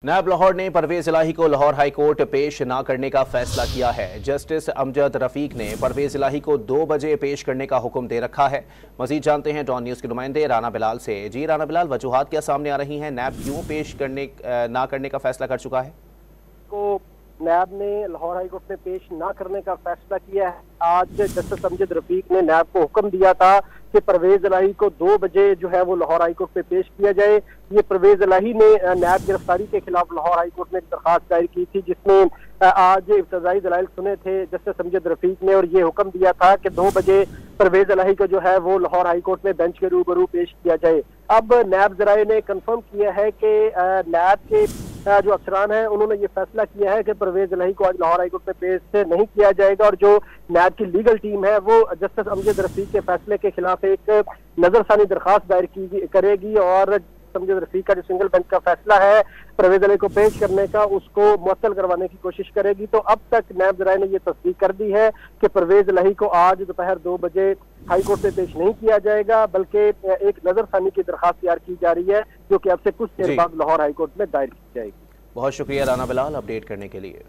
नायब लाहौर ने परवेज इलाही को लाहौर हाई कोर्ट पेश न करने का फैसला किया है। जस्टिस अमजद रफीक ने परवेज इलाही को 2 बजे पेश करने का हुक्म दे रखा है। मजीद जानते हैं डॉन न्यूज़ के नुमाइंदे राना बिलाल से। जी राना बिलाल, वजूहात क्या सामने आ रही हैं? नैब क्यों पेश ना करने का फैसला कर चुका है? को नैब ने लाहौर हाई कोर्ट में पेश ना करने का फैसला किया है। आज जस्टिस अमजद रफीक ने नैब को हुक्म दिया था कि परवेज इलाही को 2 बजे जो है वो लाहौर हाई कोर्ट में पेश किया जाए। ये परवेज इलाही ने नैब गिरफ्तारी के खिलाफ लाहौर हाई कोर्ट में एक दरखास्त दायर की थी, जिसमें आज इब्तदाई दलाइल सुने थे जस्टिस अमजद रफीक ने, और ये हुक्म दिया था कि 2 बजे परवेज इलाही को जो है वो लाहौर हाई कोर्ट में बेंच के रूबरू पेश किया जाए। अब नैब जराये ने कंफर्म किया है कि नैब के जो अफसरान हैं उन्होंने ये फैसला किया है कि परवेज इलाही को आज लाहौर हाई कोर्ट में पेश नहीं किया जाएगा, और जो नैब की लीगल टीम है वो जस्टिस अमजद रफीक के फैसले के खिलाफ एक नजरसानी दरखास्त दायर करेगी, और अमजद रफीक का जो सिंगल बेंच का फैसला है परवेज इलाही को पेश करने का, उसको मुअत्तल करवाने की कोशिश करेगी। तो अब तक नैब जराये ने यह तस्दीक कर दी है कि परवेज इलाही को आज दोपहर 2 बजे हाई कोर्ट में पेश नहीं किया जाएगा, बल्कि एक नजरसानी की दरखास्त तैयार की जा रही है, जो कि अब से कुछ देर बाद लाहौर हाई कोर्ट में दायर की जाएगी। बहुत शुक्रिया राना बिलाल अपडेट करने के लिए।